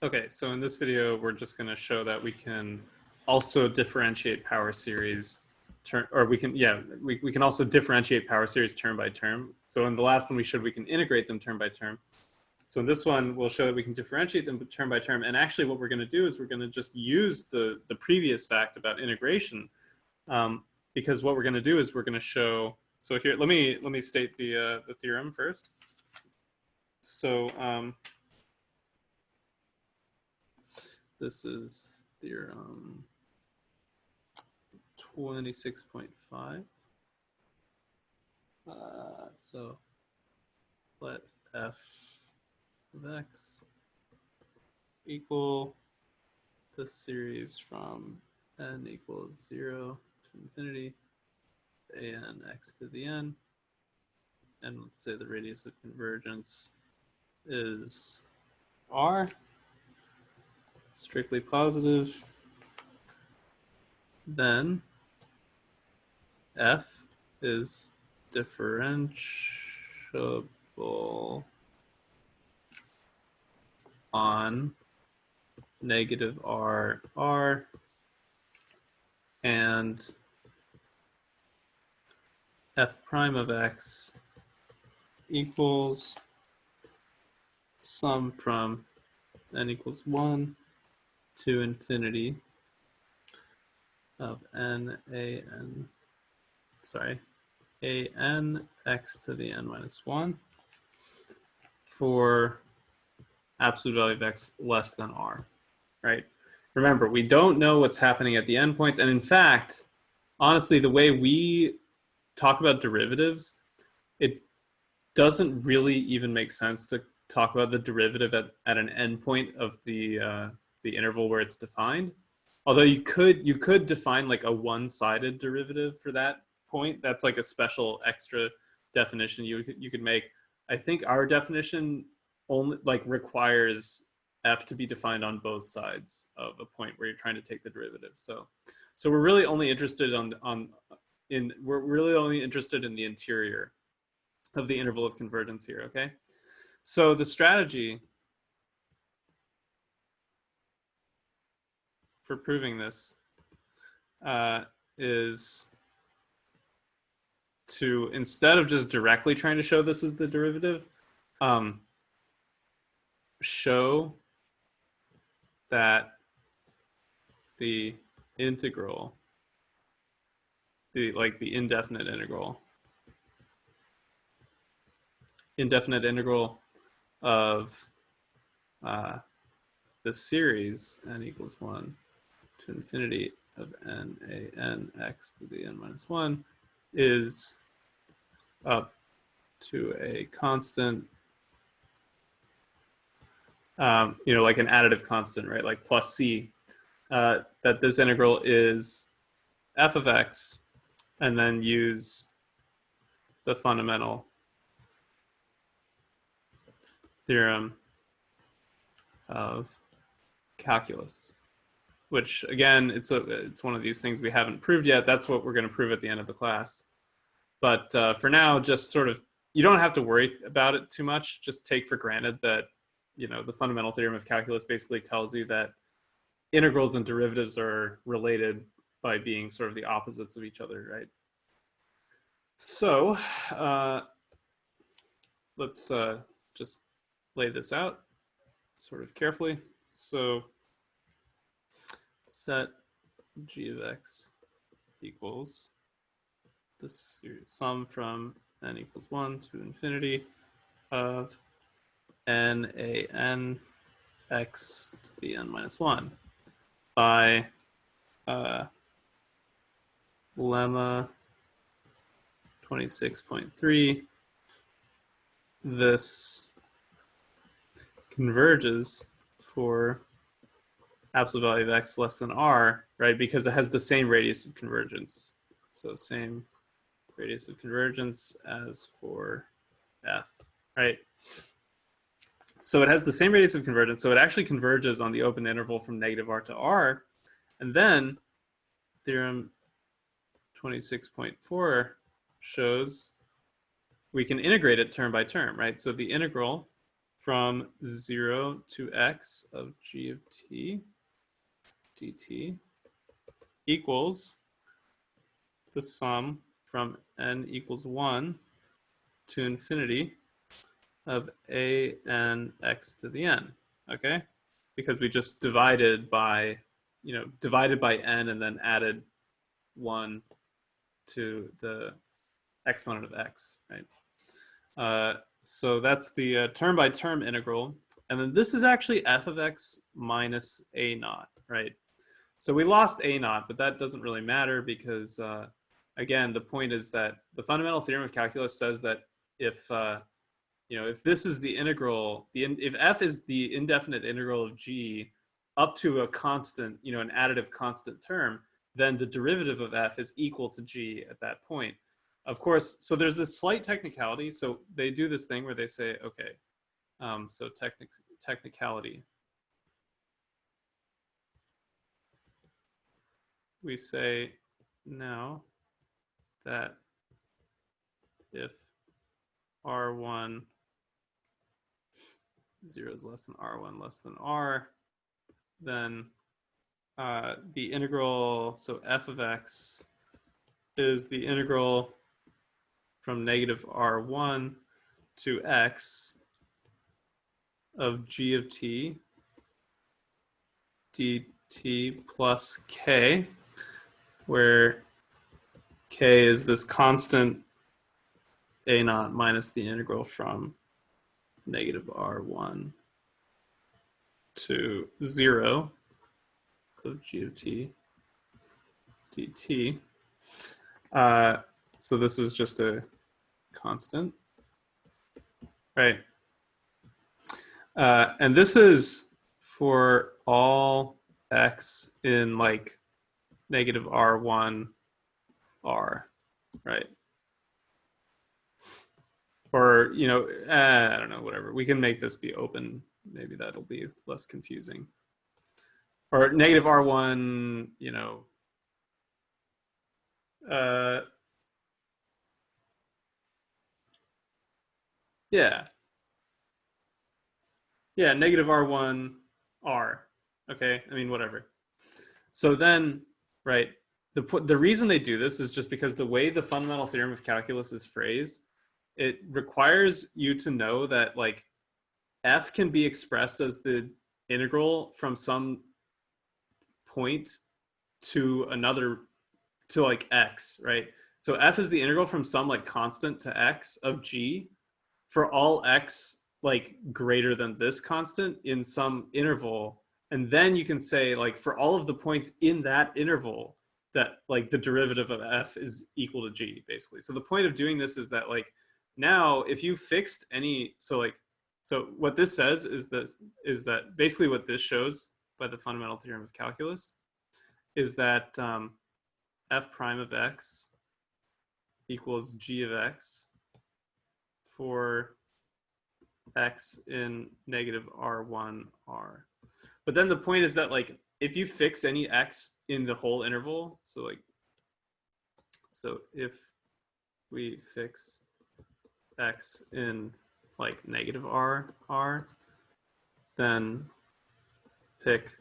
Okay, so in this video, we're just going to show that we can also differentiate power series, we can also differentiate power series term by term. So in the last one, we showed we can integrate them term by term. So in this one, we'll show that we can differentiate them term by term. And actually, what we're going to do is we're going to just use the previous fact about integration, because what we're going to do is we're going to show. So here, let me state the theorem first. So this is theorem 26.5. So let f of x equal the series from n equals 0 to infinity, an x to the n, and let's say the radius of convergence is r, strictly positive, then f is differentiable on negative r, and f prime of x equals sum from n equals 1 to infinity of an x to the n minus 1 for absolute value of x less than r, right? Remember, we don't know what's happening at the endpoints. And in fact, honestly, the way we talk about derivatives, it doesn't really even make sense to talk about the derivative at an endpoint of the interval where it's defined. Although you could define like a one-sided derivative for that point. That's like a special extra definition you could make. I think our definition only like requires f to be defined on both sides of a point where you're trying to take the derivative. So we're really only interested we're really only interested in the interior of the interval of convergence here, okay? So the strategy for proving this is to, instead of just directly trying to show this is the derivative, show that the integral, the indefinite integral of the series n equals 1 to infinity of n x to the n minus 1 is up to a constant, like an additive constant, right? Like plus c, that this integral is f of x, and then use the fundamental theorem of calculus, which again, it's one of these things we haven't proved yet. That's what we're going to prove at the end of the class. But for now, just sort of, you don't have to worry about it too much. Just take for granted that, the fundamental theorem of calculus basically tells you that integrals and derivatives are related by being sort of the opposites of each other, right? So let's just lay this out sort of carefully. So set g of x equals the sum from n equals 1 to infinity of n x to the n minus 1 by lemma 26.3. This converges for absolute value of x less than r, right? Because it has the same radius of convergence. So same radius of convergence as for f, right? So it has the same radius of convergence. So it actually converges on the open interval from negative r to r. And then theorem 26.4 shows we can integrate it term by term, right? So the integral from 0 to x of g of t dt equals the sum from n equals 1 to infinity of a n x to the n, okay? Because we just divided by n and then added 1 to the exponent of x, right? So that's the term-by-term integral. And then this is actually f of x minus a naught, right? So we lost a naught, but that doesn't really matter because, again, the point is that the fundamental theorem of calculus says that if this is the integral, if f is the indefinite integral of g up to a constant, an additive constant term, then the derivative of f is equal to g at that point. Of course, so there's this slight technicality. So they do this thing where they say, okay, so technicality. We say now that if R1 0 is less than R1 less than R, then the integral, so f of x is the integral from negative R1 to x of g of t dt plus k, where k is this constant a naught minus the integral from negative R1 to 0 of g of t dt. So this is just a constant, right? And this is for all x in like negative R1 R, right? Or, I don't know, whatever. We can make this be open. Maybe that'll be less confusing. Or negative R1, yeah, negative R1 R. Okay, I mean, whatever. So then, right, the reason they do this is just because the way the fundamental theorem of calculus is phrased, it requires you to know that like f can be expressed as the integral from some point to another, to like x, right? So f is the integral from some like constant to x of g for all x like greater than this constant in some interval. And then you can say like for all of the points in that interval that like the derivative of f is equal to g, basically. So the point of doing this is that like now if you fixed any, so what this says is that basically what this shows by the fundamental theorem of calculus is that f prime of x equals g of x for x in negative R1 R. But then the point is that like if you fix any x in the whole interval, so if we fix x in like negative R, then pick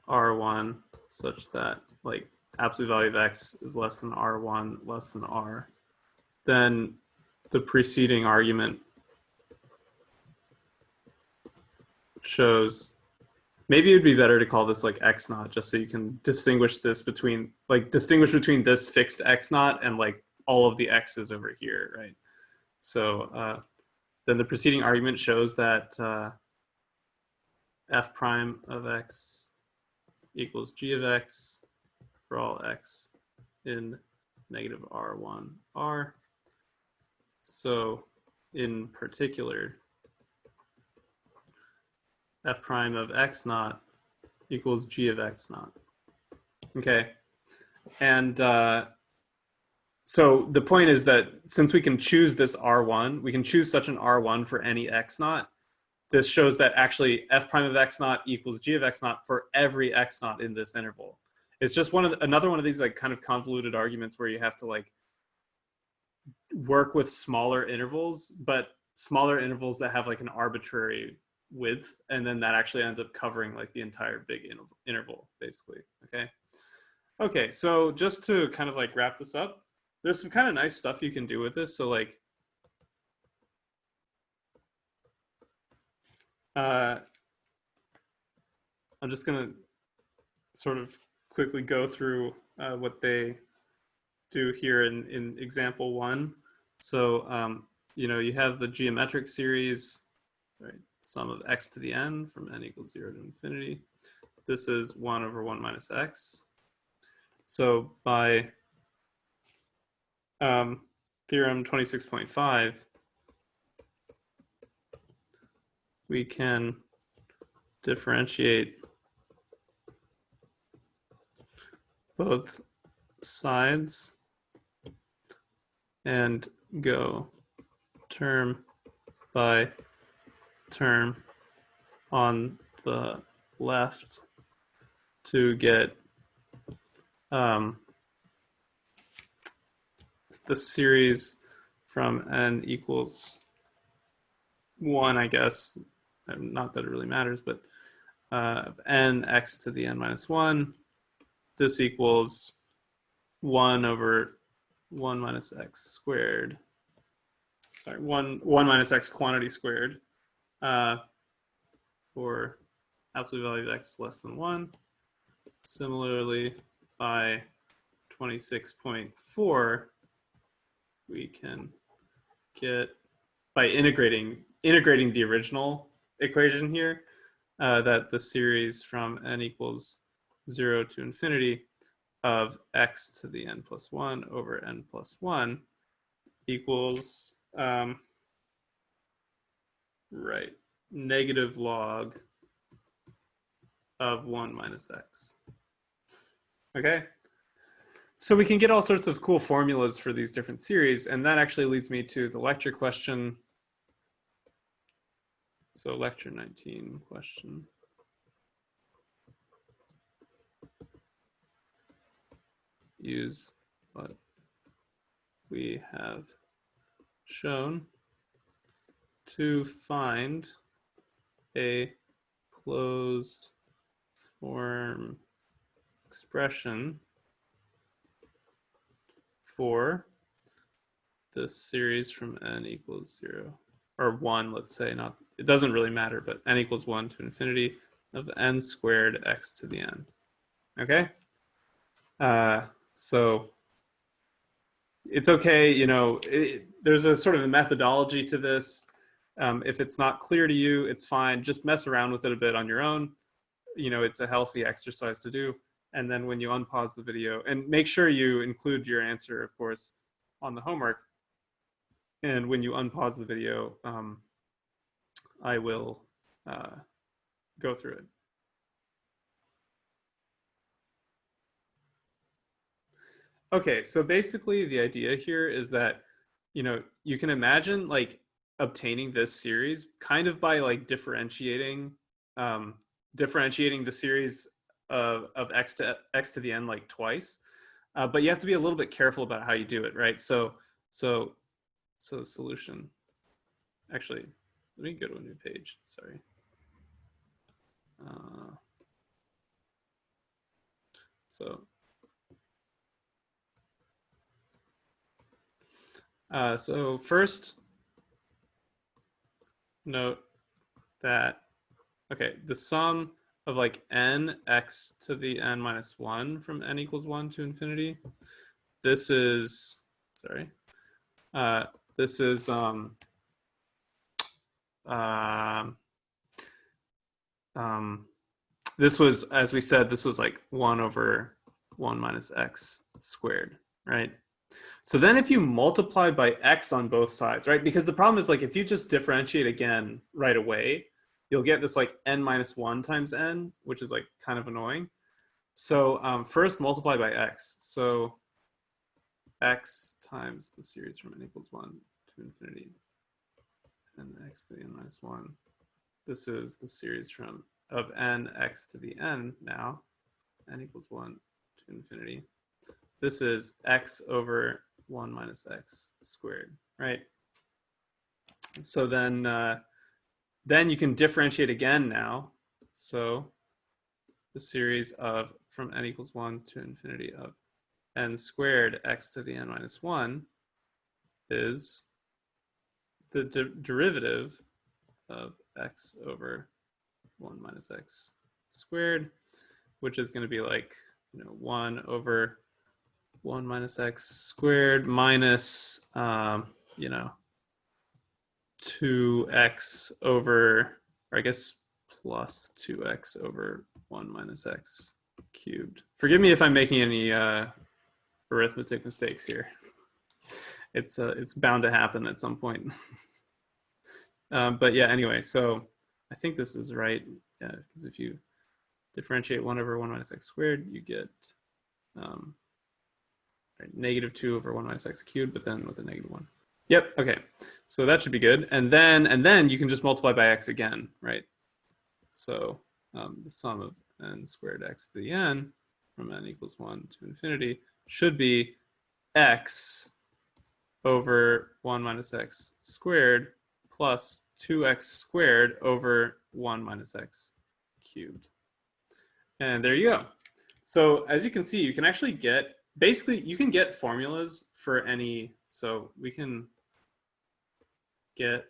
R1 such that like absolute value of x is less than R1 less than R, then the preceding argument shows, maybe it'd be better to call this like x naught, just so you can distinguish between this fixed x naught and like all of the x's over here, right? So then the preceding argument shows that f prime of x equals g of x for all x in negative R1 R. So in particular, f prime of x naught equals g of x naught. Okay, and so the point is that since we can choose this R1, we can choose such an R1 for any x naught. This shows that actually f prime of x naught equals g of x naught for every x naught in this interval. It's just another one of these like kind of convoluted arguments where you have to like work with smaller intervals, but smaller intervals that have like an arbitrary width, and then that actually ends up covering like the entire big interval, basically. Okay, so just to kind of like wrap this up, there's some kind of nice stuff you can do with this. So like, I'm just gonna sort of quickly go through what they do here in example 1. So you have the geometric series, right? Sum of x to the n from n equals 0 to infinity. This is 1 over 1 minus x. So by theorem 26.5, we can differentiate both sides and go term by term on the left to get the series from n equals 1, I guess. Not that it really matters, but n x to the n minus 1. This equals 1 over 1 minus x squared. Sorry, 1 minus x quantity squared for absolute value of x less than 1. Similarly, by 26.4, we can get, by integrating the original equation here, that the series from n equals 0 to infinity of x to the n plus 1 over n plus 1 equals negative log of 1 minus x. Okay, so we can get all sorts of cool formulas for these different series, and that actually leads me to the lecture question. So lecture 19 question. Use what we have shown to find a closed form expression for this series from n equals 0 or 1, let's say. Not, it doesn't really matter, but n equals 1 to infinity of n squared x to the n. Okay, so it's okay, there's a sort of a methodology to this. If it's not clear to you, it's fine. Just mess around with it a bit on your own. It's a healthy exercise to do. And then when you unpause the video, and make sure you include your answer, of course, on the homework. And when you unpause the video, I will go through it. Okay, so basically the idea here is that, you can imagine like obtaining this series kind of by like differentiating the series of x to the n like twice, but you have to be a little bit careful about how you do it, right? So solution. Actually, let me go to a new page. Sorry. So first, note that, okay, the sum of like n x to the n minus 1 from n equals 1 to infinity, this is, sorry, this is, this was, as we said, this was like 1 over 1 minus x squared, right? So then if you multiply by x on both sides, right? Because the problem is like if you just differentiate again right away, you'll get this like n minus 1 times n, which is like kind of annoying. So first multiply by x. So x times the series from n equals 1 to infinity and x to the n minus 1. This is the series from of n x to the n now, n equals 1 to infinity. This is x over 1 minus x squared, right? So then you can differentiate again now. So the series of from n equals 1 to infinity of n squared x to the n minus 1 is the derivative of x over 1 minus x squared, which is going to be like 1 over 1 minus x squared minus 2x over, or I guess plus 2x over 1 minus x cubed. Forgive me if I'm making any arithmetic mistakes here. It's bound to happen at some point. But yeah, anyway, so I think this is right. Yeah, because if you differentiate 1 over 1 minus x squared, you get negative 2 over 1 minus x cubed, but then with a negative 1. Yep, okay. So that should be good. And then you can just multiply by x again, right? So the sum of n squared x to the n from n equals 1 to infinity should be x over 1 minus x squared plus 2x squared over 1 minus x cubed. And there you go. So as you can see, you can actually get, basically you can get formulas for any, so we can get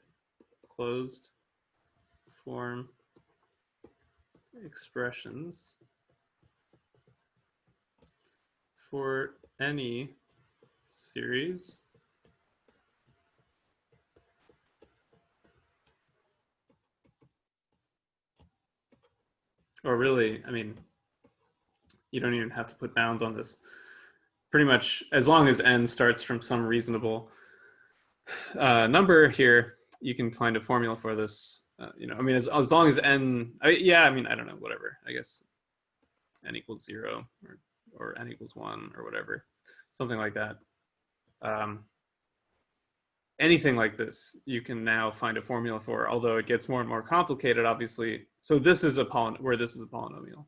closed form expressions for any series or really, I mean, you don't even have to put bounds on this. Pretty much as long as n starts from some reasonable number here, you can find a formula for this. I mean, as long as n, I don't know, whatever. I guess n equals 0 or n equals 1 or whatever, something like that. Anything like this, you can now find a formula for, although it gets more and more complicated, obviously. So this is where this is a polynomial.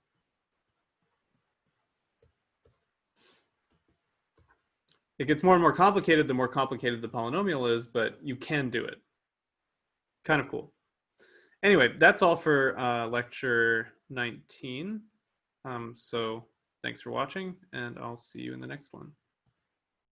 It gets more and more complicated the more complicated the polynomial is, but you can do it. Kind of cool. Anyway, that's all for lecture 19. So thanks for watching, and I'll see you in the next one.